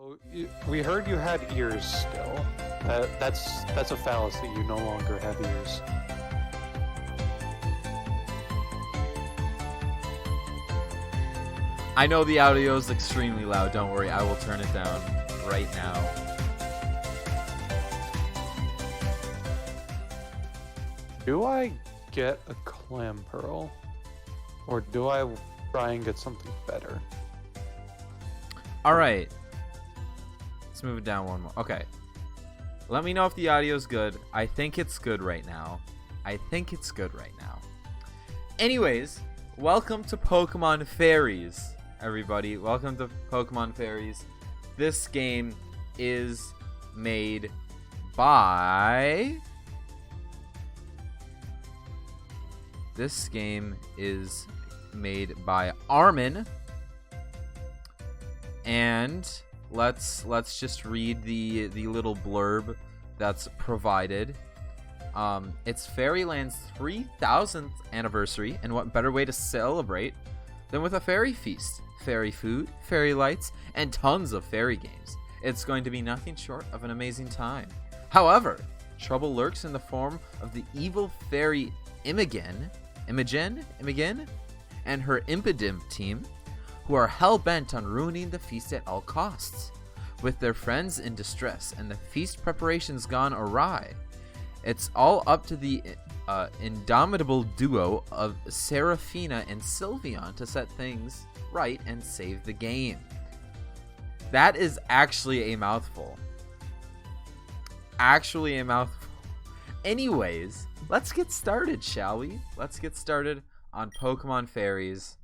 Oh, we heard you had ears still. That's a fallacy. You no longer have ears. I know the audio is extremely loud. Don't worry, I will turn it down right now. Do I get a clam pearl? Or do I try and get something better? Alright. Let's move it down one more. Okay. Let me know if the audio is good. I think it's good right now. Anyways, welcome to Pokémon Fairies, everybody. Welcome to Pokémon Fairies. This game is made by... Armin. And let's just read the little blurb that's provided. It's Fairyland's 3000th anniversary, and what better way to celebrate than with a fairy feast, fairy food, fairy lights, and tons of fairy games. It's going to be nothing short of an amazing time. However, trouble lurks in the form of the evil fairy Imogen, and her Impidim team, who are hell-bent on ruining the feast at all costs. With their friends in distress and the feast preparations gone awry, it's all up to the indomitable duo of Serafina and Sylveon to set things right and save the game. That is actually a mouthful. Anyways, let's get started, shall we? Let's get started on Pokémon Fairies.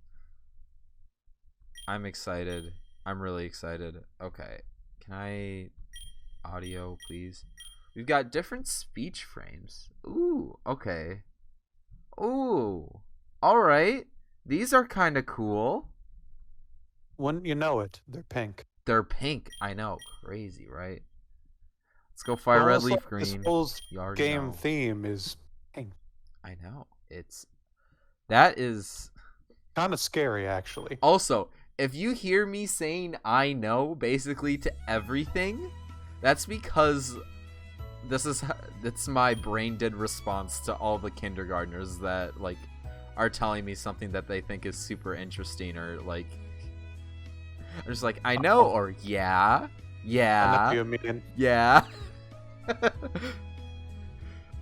I'm excited. I'm really excited. Okay. Can I... audio, please? We've got different speech frames. Ooh, okay. Ooh. Alright. These are kind of cool. Wouldn't you know it? They're pink. They're pink. I know. Crazy, right? Let's go fire red, leaf green. This whole game know. theme is pink. I know. That is... kind of scary, actually. Also, if you hear me saying I know basically to everything, that's because that's my brain dead response to all the kindergartners that are telling me something that they think is super interesting, or I'm just like, I know, or yeah. I know you mean. Yeah.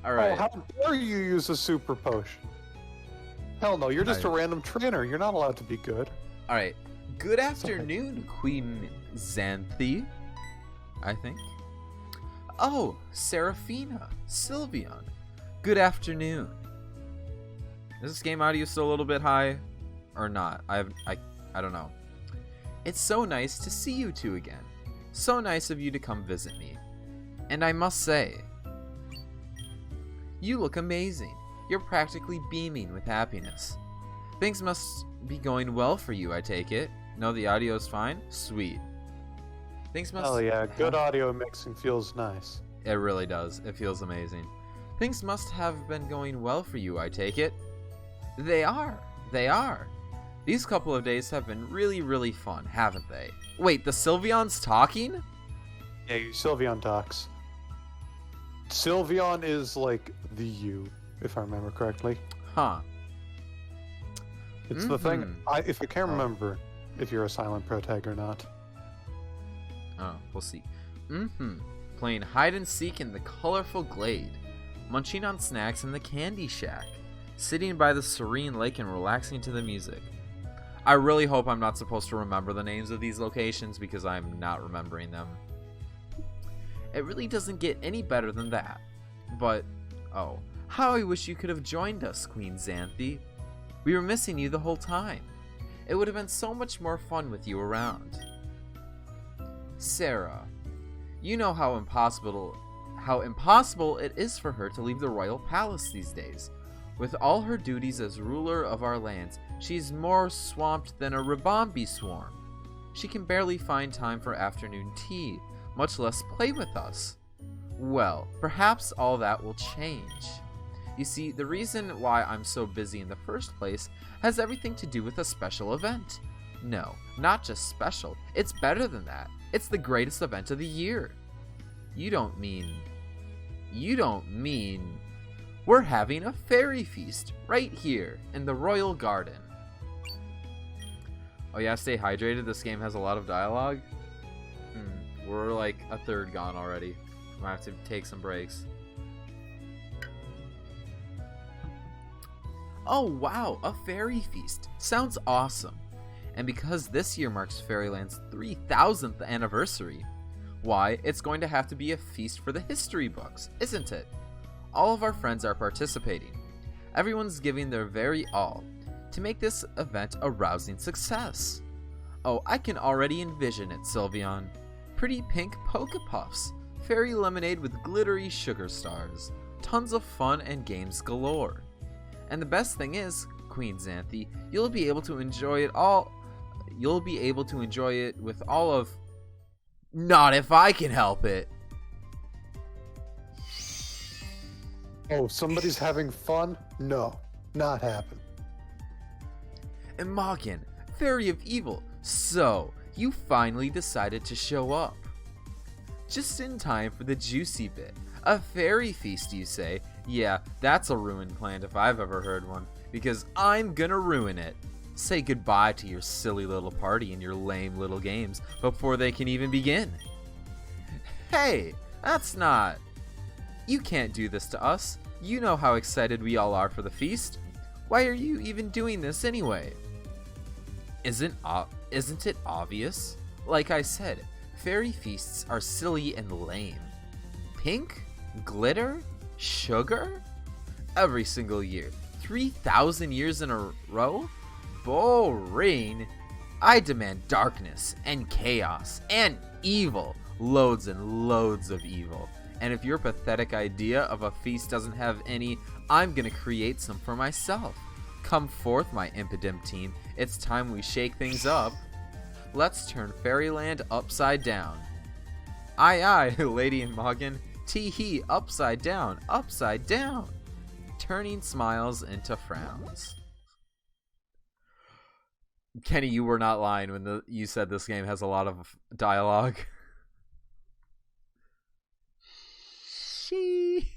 Alright. Oh, how dare you use a super potion? Hell no, you're just a random trainer. You're not allowed to be good. Alright. Good afternoon, Queen Xanthi, I think. Oh, Serafina, Sylveon. Good afternoon. Is this game audio still a little bit high? Or not? I don't know. It's so nice to see you two again. So nice of you to come visit me. And I must say, you look amazing. You're practically beaming with happiness. Things must be going well for you, I take it. No, the audio's fine? Sweet. Things must... Oh yeah, good audio mixing feels nice. It really does. It feels amazing. Things must have been going well for you, I take it. They are. These couple of days have been really, really fun, haven't they? Wait, the Sylveon's talking? Yeah, Sylveon talks. Sylveon is like the you, if I remember correctly. Huh. It's the thing. If I can't remember if you're a silent protag or not. Oh, we'll see. Playing hide and seek in the colorful glade, munching on snacks in the candy shack, sitting by the serene lake and relaxing to the music. I really hope I'm not supposed to remember the names of these locations, because I'm not remembering them. It really doesn't get any better than that. But, oh, how I wish you could have joined us, Queen Xanthi. We were missing you the whole time. It would have been so much more fun with you around. Sarah, you know how impossible it is for her to leave the royal palace these days. With all her duties as ruler of our lands, she's more swamped than a Ribombi swarm. She can barely find time for afternoon tea, much less play with us. Well, perhaps all that will change. You see, the reason why I'm so busy in the first place has everything to do with a special event. No, not just special. It's better than that. It's the greatest event of the year. You don't mean... We're having a fairy feast right here in the royal garden. Oh yeah, stay hydrated. This game has a lot of dialogue. We're like a third gone already. Might have to take some breaks. Oh wow, a fairy feast. Sounds awesome. And because this year marks Fairyland's 3000th anniversary, why, it's going to have to be a feast for the history books, isn't it? All of our friends are participating. Everyone's giving their very all to make this event a rousing success. Oh, I can already envision it, Sylveon. Pretty pink Pokepuffs, fairy lemonade with glittery sugar stars, tons of fun and games galore. And the best thing is, Queen Xanthe, you'll be able to enjoy it all. You'll be able to enjoy it with all of... Not if I can help it. Oh, somebody's having fun? No, not happen. Imogen, Fairy of Evil, so you finally decided to show up. Just in time for the juicy bit. A fairy feast, you say? Yeah, that's a ruined plan if I've ever heard one, because I'm gonna ruin it. Say goodbye to your silly little party and your lame little games before they can even begin. Hey, that's not... You can't do this to us. You know how excited we all are for the feast. Why are you even doing this anyway? Isn't it obvious? Like I said, fairy feasts are silly and lame. Pink? Glitter? Sugar? Every single year. 3,000 years in a row? Boring. I demand darkness and chaos and evil. Loads and loads of evil. And if your pathetic idea of a feast doesn't have any, I'm gonna create some for myself. Come forth, my Impidimp team. It's time we shake things up. Let's turn Fairyland upside down. Aye aye, Lady Imogen. Tee-hee, upside down, upside down. Turning smiles into frowns. Kenny, you were not lying when you said this game has a lot of dialogue. Sheesh.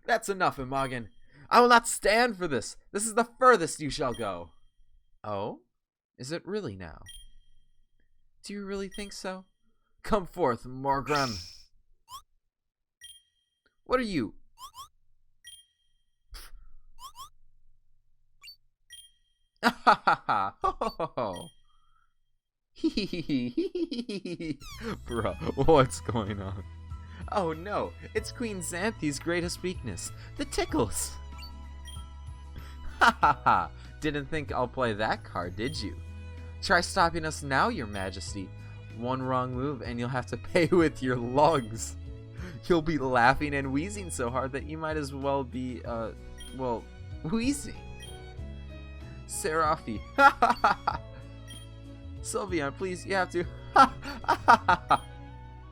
That's enough, Imogen. I will not stand for this. This is the furthest you shall go. Oh? Is it really now? Do you really think so? Come forth, Morgrem. What are you? Ha ha ha ha! Ho ho ho ho! Hee hee hee hee hee. Bruh, what's going on? Oh no, it's Queen Xanthe's greatest weakness, the tickles. Ha ha ha! Didn't think I'll play that card, did you? Try stopping us now, Your Majesty. One wrong move and you'll have to pay with your lungs. You'll be laughing and wheezing so hard that you might as well be, well, wheezing. Seraphi. Ha ha ha ha! Sylveon, please, you have to. Ha ha ha ha!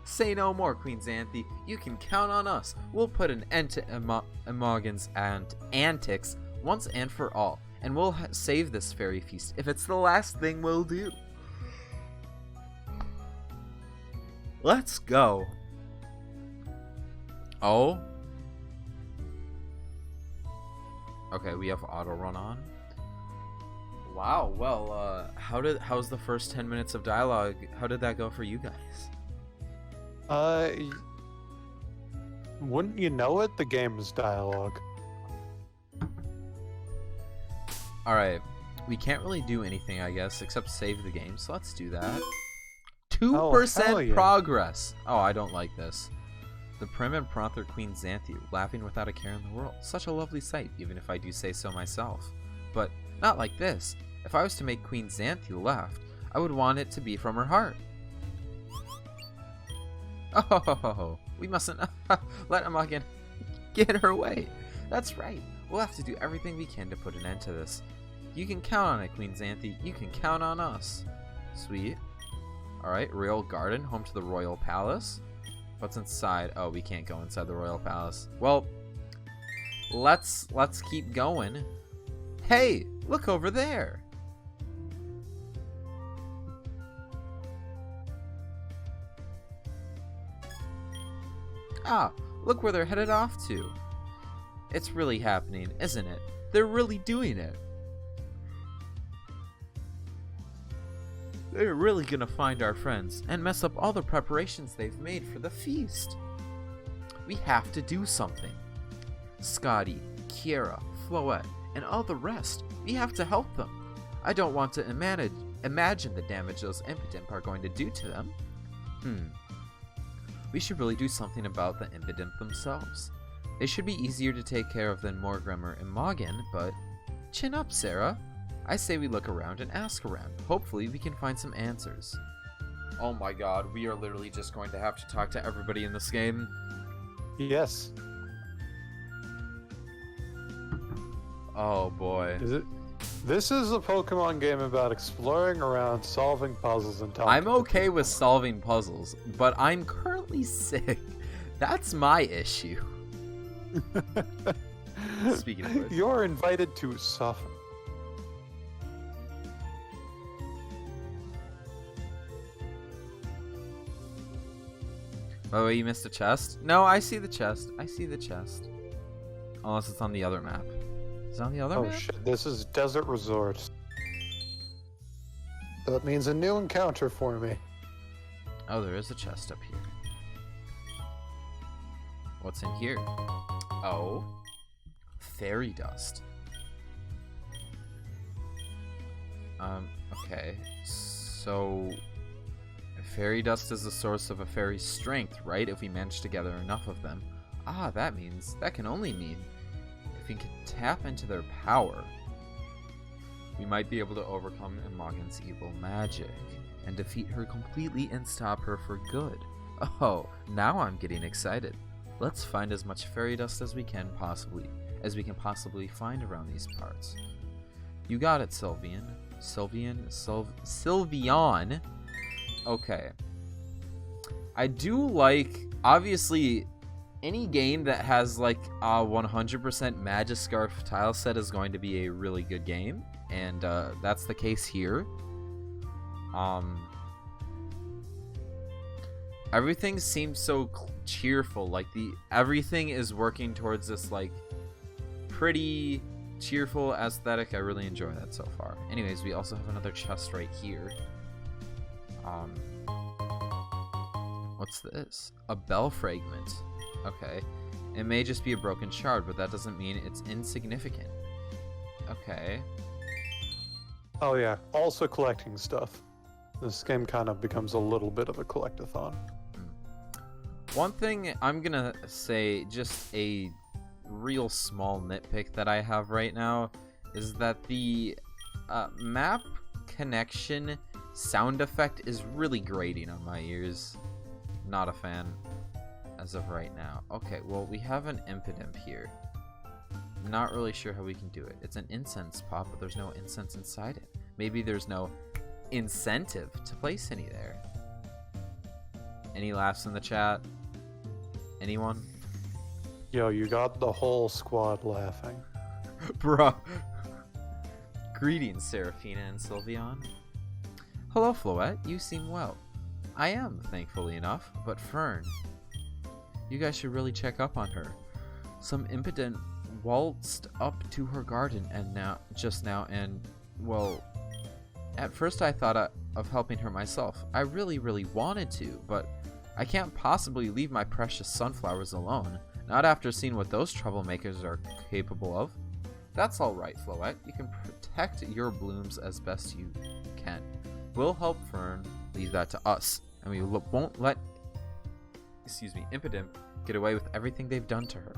Say no more, Queen Xanthe. You can count on us. We'll put an end to Imogen's antics once and for all. And we'll save this fairy feast if it's the last thing we'll do. Let's go. Oh? Okay, we have auto run on. Wow, well, how's the first 10 minutes of dialogue? How did that go for you guys? Wouldn't you know it? The game is dialogue. Alright, we can't really do anything, I guess, except save the game, so let's do that. 2% progress! Oh, I don't like this. The prim and proper Queen Xanthe, laughing without a care in the world. Such a lovely sight, even if I do say so myself. But not like this. If I was to make Queen Xanthe laugh, I would want it to be from her heart. Oh, we mustn't let Imogen get her way. That's right. We'll have to do everything we can to put an end to this. You can count on it, Queen Xanthe. You can count on us. Sweet. Alright, Royal Garden, home to the Royal Palace. What's inside? Oh, we can't go inside the Royal Palace. Well, let's keep going. Hey, look over there. Ah, look where they're headed off to. It's really happening, isn't it? They're really doing it. They're really gonna find our friends and mess up all the preparations they've made for the feast. We have to do something. Scotty, Kiera, Floette, and all the rest, we have to help them. I don't want to imagine the damage those Impidimp are going to do to them. We should really do something about the Impidimp themselves. They should be easier to take care of than Morgrimmer and Moggen, but chin up, Sarah. I say we look around and ask around. Hopefully we can find some answers. Oh my god, we are literally just going to have to talk to everybody in this game. Yes. Oh boy. Is it? This is a Pokemon game about exploring around, solving puzzles, and talking. I'm okay with solving puzzles, but I'm currently sick. That's my issue. Speaking of which. You're invited to suffer. By the way, you missed a chest? No, I see the chest. I see the chest. Unless it's on the other map. Is it on the other map? Oh shit, this is Desert Resort. So that means a new encounter for me. Oh, there is a chest up here. What's in here? Oh. Fairy dust. Okay. So... Fairy dust is the source of a fairy's strength, right? If we manage to gather enough of them. Ah, that can only mean if we can tap into their power, we might be able to overcome Imogen's evil magic and defeat her completely and stop her for good. Oh, now I'm getting excited. Let's find as much fairy dust as we can possibly find around these parts. You got it, Sylveon. Sylveon. Okay. I do like, obviously, any game that has like a 100% Magiscarf tile set is going to be a really good game, and that's the case here. Everything seems so cheerful, like everything is working towards this like pretty cheerful aesthetic. I really enjoy that so far. Anyways, we also have another chest right here. What's this? A bell fragment. Okay. It may just be a broken shard, but that doesn't mean it's insignificant. Okay. Oh yeah, also collecting stuff. This game kind of becomes a little bit of a collectathon. One thing I'm gonna say, just a real small nitpick that I have right now, is that the map connection sound effect is really grating on my ears. Not a fan as of right now. Okay, well, we have an Impidimp here. Not really sure how we can do it. It's an incense pot, but there's no incense inside it. Maybe there's no incentive to place any there. Any laughs in the chat? Anyone? Yo, you got the whole squad laughing. Bruh. Greetings, Seraphina and Sylveon. Hello, Floette. You seem well. I am, thankfully enough, but Fern, you guys should really check up on her. Some Impidimp waltzed up to her garden just now, and, well, at first I thought of helping her myself. I really wanted to, but I can't possibly leave my precious sunflowers alone, not after seeing what those troublemakers are capable of. That's alright, Floette. You can protect your blooms as best you can. We'll help Fern. Leave that to us. And we won't let, Impidimp get away with everything they've done to her.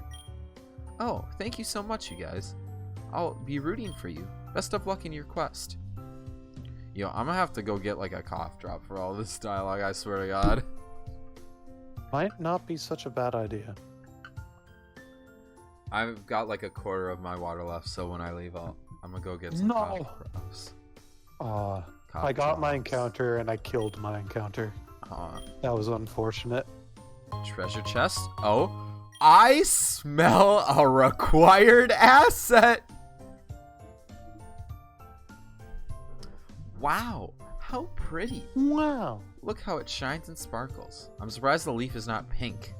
Oh, thank you so much, you guys. I'll be rooting for you. Best of luck in your quest. Yo, I'm gonna have to go get like a cough drop for all this dialogue, I swear to God. Might not be such a bad idea. I've got like a quarter of my water left, so when I leave, I'm gonna go get some cough drops. I got my encounter and I killed my encounter. That was unfortunate. Treasure chest? Oh, I smell a required asset! Wow, how pretty. Wow. Look how it shines and sparkles. I'm surprised the leaf is not pink.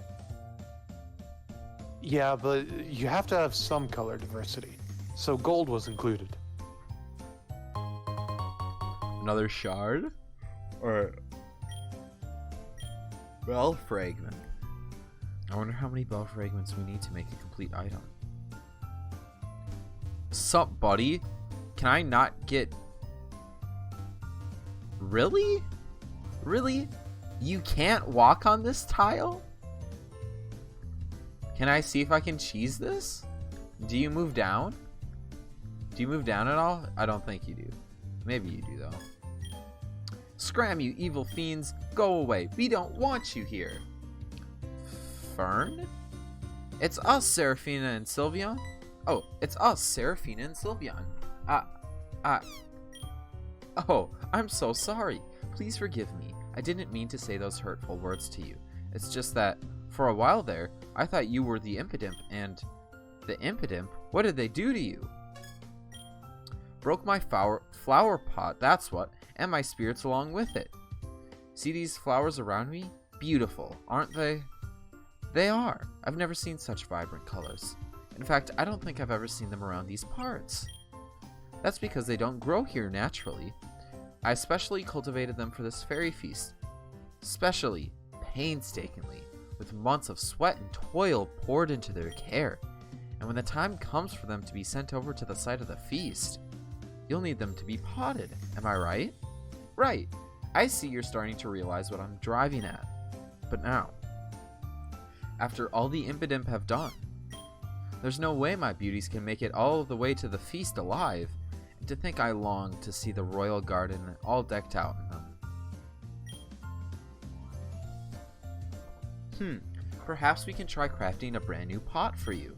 Yeah, but you have to have some color diversity. So gold was included. Another shard? Or bell fragment? I wonder how many bell fragments we need to make a complete item. Sup, buddy? Can I not get... Really? Really? You can't walk on this tile? Can I see if I can cheese this? Do you move down? Do you move down at all? I don't think you do. Maybe you do, though. Scram, you evil fiends. Go away. We don't want you here. Fern? It's us, Seraphina and Sylveon. Oh, it's us, Seraphina and Sylveon. Oh, I'm so sorry. Please forgive me. I didn't mean to say those hurtful words to you. It's just that, for a while there, I thought you were the Impidimp, and... The Impidimp? What did they do to you? Broke my flower pot, that's what, and my spirits along with it. See these flowers around me? Beautiful, aren't they? They are. I've never seen such vibrant colors. In fact, I don't think I've ever seen them around these parts. That's because they don't grow here naturally. I specially cultivated them for this fairy feast. Specially, painstakingly, with months of sweat and toil poured into their care. And when the time comes for them to be sent over to the site of the feast, you'll need them to be potted. Am I right? Right. I see you're starting to realize what I'm driving at. But now, after all the Impidimp have done, there's no way my beauties can make it all the way to the feast alive. And to think I long to see the royal garden all decked out in them. Perhaps we can try crafting a brand new pot for you.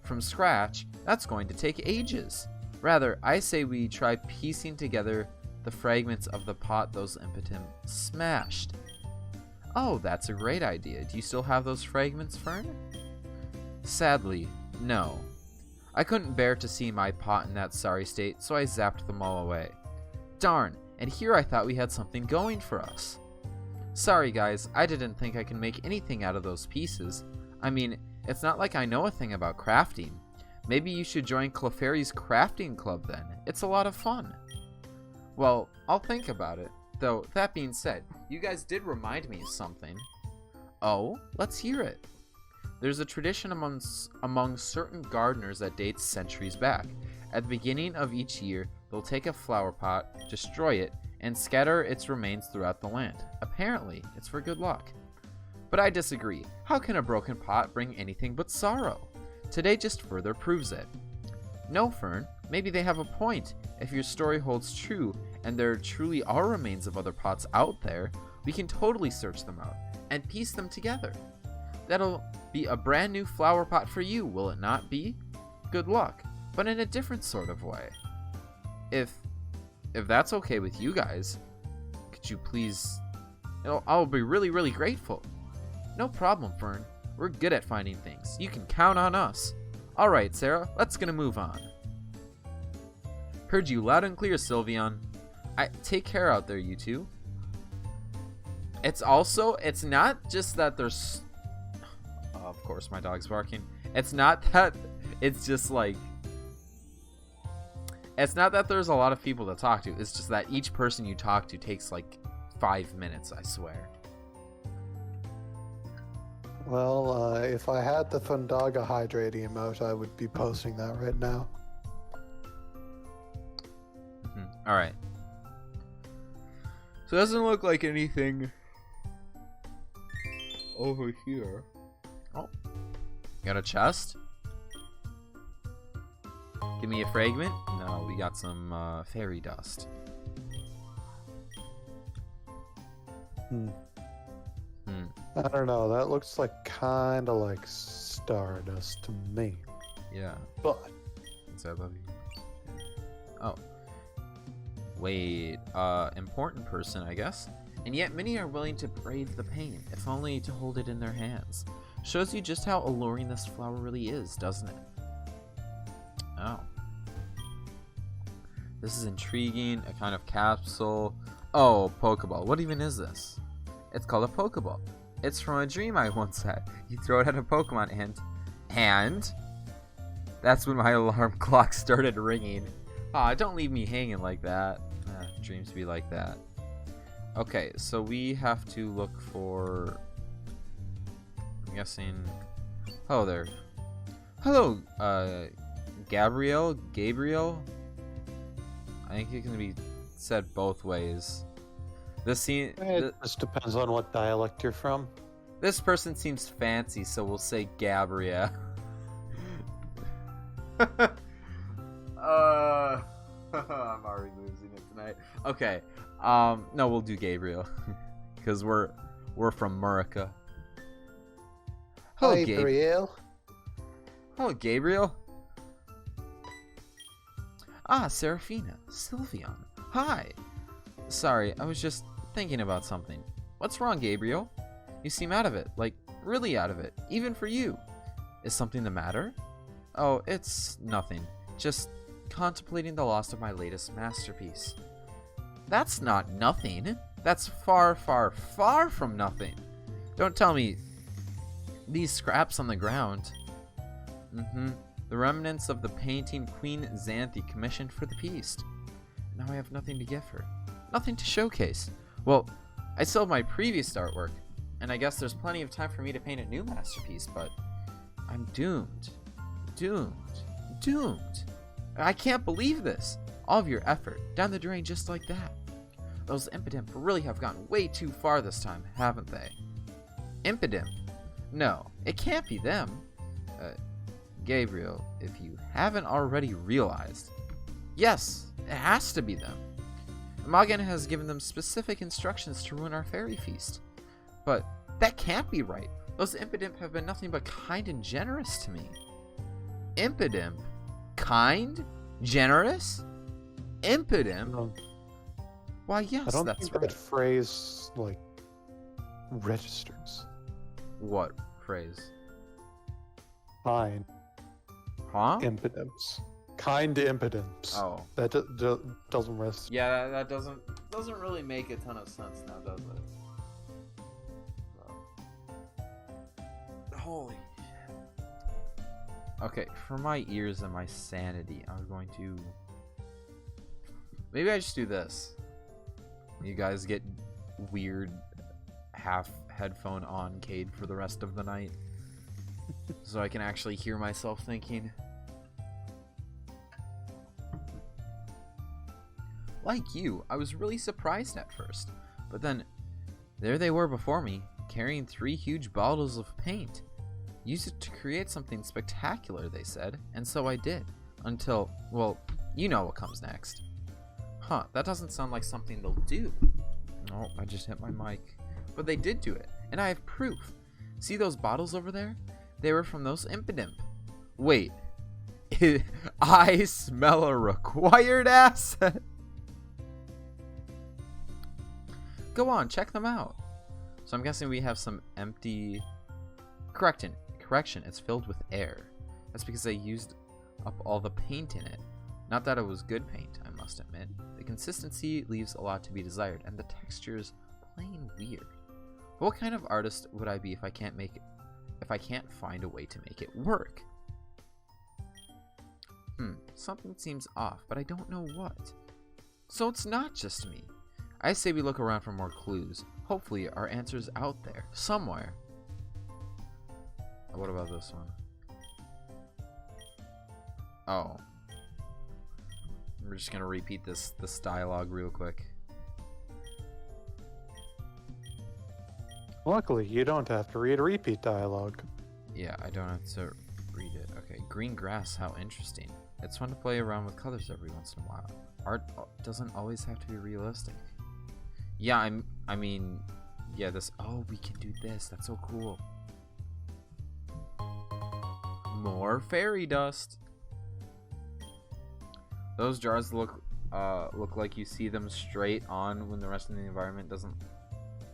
From scratch, that's going to take ages. Rather, I say we try piecing together the fragments of the pot those Impidimp smashed. Oh, that's a great idea. Do you still have those fragments, Fern? Sadly, no. I couldn't bear to see my pot in that sorry state, so I zapped them all away. Darn, and here I thought we had something going for us. Sorry guys, I didn't think I could make anything out of those pieces. I mean, it's not like I know a thing about crafting. Maybe you should join Clefairy's crafting club then. It's a lot of fun. Well, I'll think about it. Though, that being said, you guys did remind me of something. Oh, let's hear it. There's a tradition among certain gardeners that dates centuries back. At the beginning of each year, they'll take a flower pot, destroy it, and scatter its remains throughout the land. Apparently, it's for good luck. But I disagree. How can a broken pot bring anything but sorrow? Today just further proves it. No, Fern, maybe they have a point. If your story holds true, and there truly are remains of other pots out there, we can totally search them out, and piece them together. That'll be a brand new flower pot for you, will it not be? Good luck, but in a different sort of way. If that's okay with you guys, could you please... I'll be really grateful. No problem, Fern. We're good at finding things. You can count on us. Alright, Sarah, let's gonna move on. Heard you loud and clear, Sylveon. Take care out there, you two. It's not just that there's... of course, my dog's barking. It's not that... It's just like... It's not that there's a lot of people to talk to. It's just that each person you talk to takes like 5 minutes, I swear. Well, if I had the Fundaga hydrating emote, I would be posting that right now. Alright. So it doesn't look like anything over here. Oh. Got a chest? Give me a fragment? No, we got some fairy dust. I don't know, that looks like kinda like stardust to me. Yeah. But I love you. Oh. Wait, important person, I guess. And yet many are willing to brave the pain, if only to hold it in their hands. Shows you just how alluring this flower really is, doesn't it? Oh. This is intriguing, a kind of capsule. Oh, Pokeball. What even is this? It's called a Pokeball. It's from a dream I once had. You throw it at a Pokemon And that's when my alarm clock started ringing. Aw, don't leave me hanging like that. Dreams be like that. Okay, so we have to look for... I'm guessing... Oh, there. Hello, Gabriel? I think it can be said both ways. It just depends on what dialect you're from. This person seems fancy, so we'll say Gabria. I'm already losing it tonight. Okay. No, we'll do Gabriel. Because we're from Murica. Hello, Gabriel. Hello, Gabriel. Ah, Serafina. Sylveon. Hi. Sorry, I was just thinking about something. What's wrong, Gabriel? You seem out of it. Like, really out of it. Even for you. Is something the matter? Oh, it's nothing. Just contemplating the loss of my latest masterpiece. That's not nothing. That's far, far, far from nothing. Don't tell me these scraps on the ground. The remnants of the painting Queen Xanthe commissioned for the piece. Now I have nothing to give her. Nothing to showcase. Well, I sold my previous artwork, and I guess there's plenty of time for me to paint a new masterpiece, but I'm doomed. Doomed. I can't believe this. All of your effort, down the drain just like that. Those Impidimp really have gone way too far this time, haven't they? Impidimp? No, it can't be them. Gabriel, if you haven't already realized, yes, it has to be them. Magan has given them specific instructions to ruin our fairy feast. But that can't be right. Those Impidimp have been nothing but kind and generous to me. Impidimp? Kind? Generous? Impidimp? Why, yes, I don't that's think right. that phrase, like, registers. What phrase? Kind Huh? impotence. Kind impotence. Oh. That doesn't rest. Yeah, that doesn't really make a ton of sense now, does it? Holy shit. Okay, for my ears and my sanity, I'm going to... Maybe I just do this. You guys get weird half headphone on Cade for the rest of the night. So I can actually hear myself thinking. Like you, I was really surprised at first. But then, there they were before me, carrying 3 huge bottles of paint. Use it to create something spectacular, they said, and so I did. Until, well, you know what comes next. Huh, that doesn't sound like something they'll do. Oh, I just hit my mic. But they did do it, and I have proof. See those bottles over there? They were from those Impidimp. Wait, I smell a required asset. Go on, check them out. So I'm guessing we have some empty... Correction, it's filled with air. That's because they used up all the paint in it. Not that it was good paint, I must admit. The consistency leaves a lot to be desired, and the texture's plain weird. But what kind of artist would I be if I can't find a way to make it work? Something seems off, but I don't know what. So it's not just me. I say we look around for more clues. Hopefully our answer's out there, somewhere. What about this one? Oh. We're just gonna repeat this dialogue real quick. Luckily, you don't have to read a repeat dialogue. Yeah, I don't have to read it. Okay, green grass, how interesting. It's fun to play around with colors every once in a while. Art doesn't always have to be realistic. Yeah, I mean, yeah, this... Oh, we can do this. That's so cool. More fairy dust. Those jars look like you see them straight on when the rest of the environment doesn't.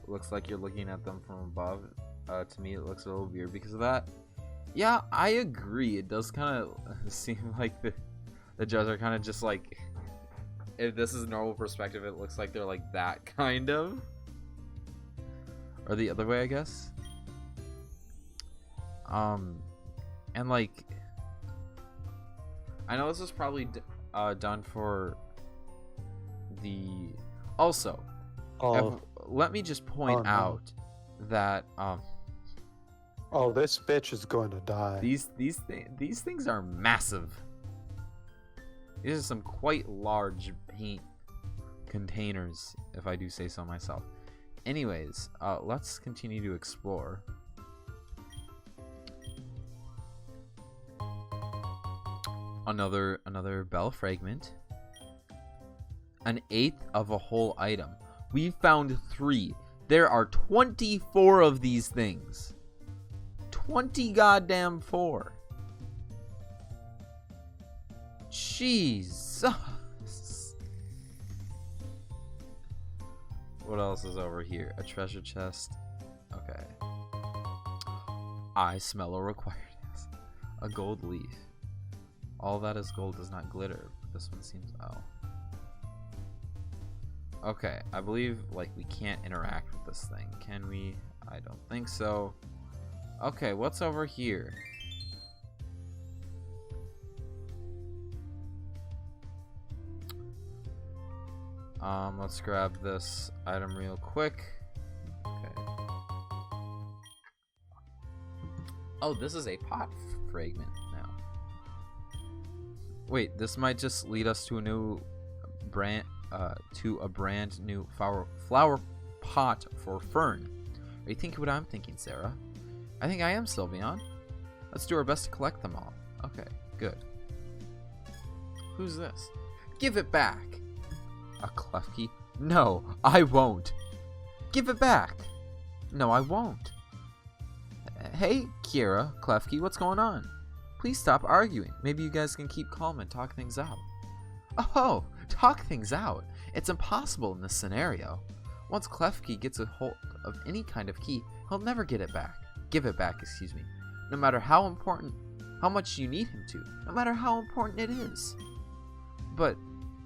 Looks like you're looking at them from above. To me, it looks a little weird because of that. Yeah, I agree. It does kind of seem like the jars are kind of just like... If this is normal perspective, it looks like they're like that, kind of. Or the other way, I guess. And like, I know this is probably done for the. Also, let me just point out that oh, this bitch is going to die. these things are massive. These are some quite large paint containers, if I do say so myself. Anyways, let's continue to explore. Another bell fragment. An eighth of a whole item. We found 3. There are 24 of these things. 20 goddamn 4. Jesus. What else is over here? A treasure chest. Okay. I smell a required acid. A gold leaf. All that is gold does not glitter. But this one seems... Oh. Okay, I believe like we can't interact with this thing. Can we? I don't think so. Okay, what's over here? Let's grab this item real quick. Okay. Oh, this is a pot fragment now. Wait, this might just lead us to a new brand new flower pot for Fern. Are you thinking what I'm thinking, Sarah? I think I am, Sylveon. Let's do our best to collect them all. Okay, good. Who's this? Give it back! A Klefki? No, I won't. Give it back! No, I won't. Hey, Kira, Klefki, what's going on? Please stop arguing. Maybe you guys can keep calm and talk things out. Oh, talk things out. It's impossible in this scenario. Once Klefki gets a hold of any kind of key, he'll never get it back. Give it back, excuse me. No matter how much you need him to. No matter how important it is. But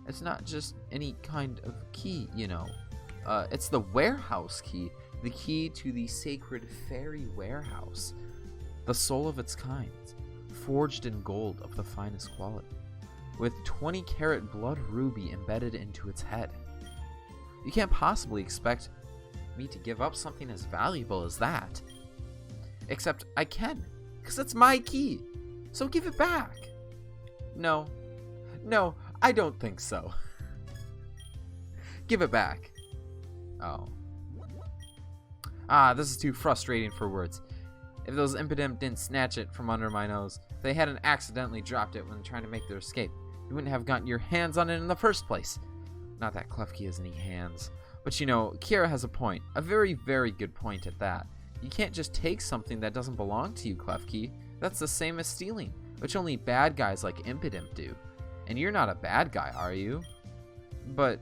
it's not just any kind of key, you know. It's the warehouse key. The key to the sacred fairy warehouse. The soul of its kind. Forged in gold of the finest quality. With 20-carat blood ruby embedded into its head. You can't possibly expect me to give up something as valuable as that. Except I can, because it's my key. So give it back. No, I don't think so. Give it back. Oh. Ah, this is too frustrating for words. If those impidimp didn't snatch it from under my nose, if they hadn't accidentally dropped it when trying to make their escape, you wouldn't have gotten your hands on it in the first place. Not that Klefki has any hands. But you know, Kira has a point. A very, very good point at that. You can't just take something that doesn't belong to you, Klefki. That's the same as stealing, which only bad guys like Impidimp do. And you're not a bad guy, are you? But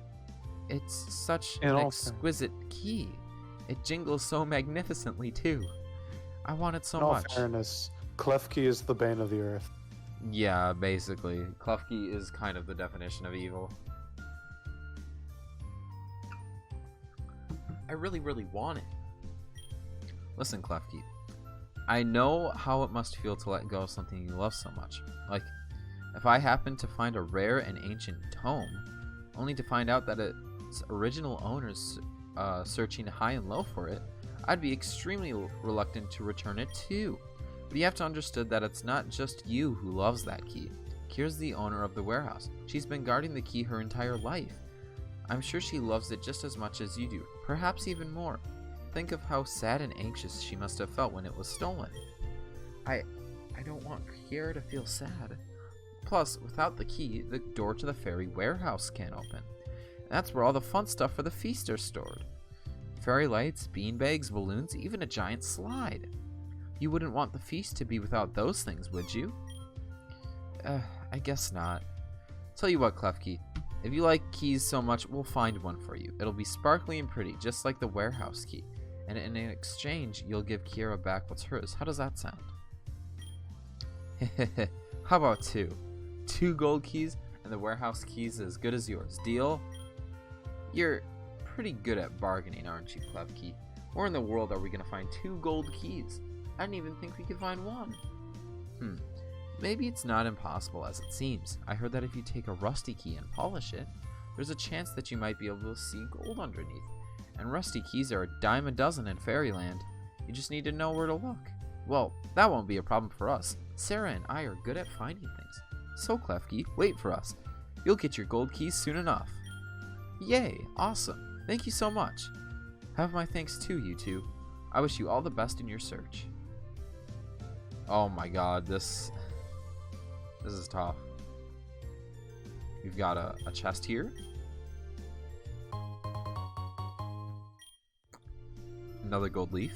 it's such an exquisite key. It jingles so magnificently, too. I want it so much. In all fairness, Klefki is the bane of the earth. Yeah, basically. Klefki is kind of the definition of evil. I really, really want it. Listen, Klefki. I know how it must feel to let go of something you love so much. Like, if I happen to find a rare and ancient tome, only to find out that its original owner's searching high and low for it, I'd be extremely reluctant to return it too. But you have to understand that it's not just you who loves that key. Kira's the owner of the warehouse. She's been guarding the key her entire life. I'm sure she loves it just as much as you do, perhaps even more. Think of how sad and anxious she must have felt when it was stolen. I don't want Kira to feel sad. Plus, without the key, the door to the fairy warehouse can't open. And that's where all the fun stuff for the feast are stored. Fairy lights, beanbags, balloons, even a giant slide. You wouldn't want the feast to be without those things, would you? I guess not. Tell you what, Klefki. If you like keys so much, we'll find one for you. It'll be sparkly and pretty, just like the warehouse key. And in exchange, you'll give Kira back what's hers. How does that sound? How about 2? 2 gold keys, and the warehouse keys as good as yours. Deal? You're pretty good at bargaining, aren't you, Klefki? Where in the world are we going to find 2 gold keys? I didn't even think we could find 1. Maybe it's not impossible as it seems. I heard that if you take a rusty key and polish it, there's a chance that you might be able to see gold underneath. And rusty keys are a dime a dozen in Fairyland. You just need to know where to look. Well, that won't be a problem for us. Sarah and I are good at finding things. So, Klefki, wait for us. You'll get your gold keys soon enough. Yay, awesome. Thank you so much. Have my thanks too, you two. I wish you all the best in your search. Oh my god, this is tough. We've got a chest here. Another gold leaf.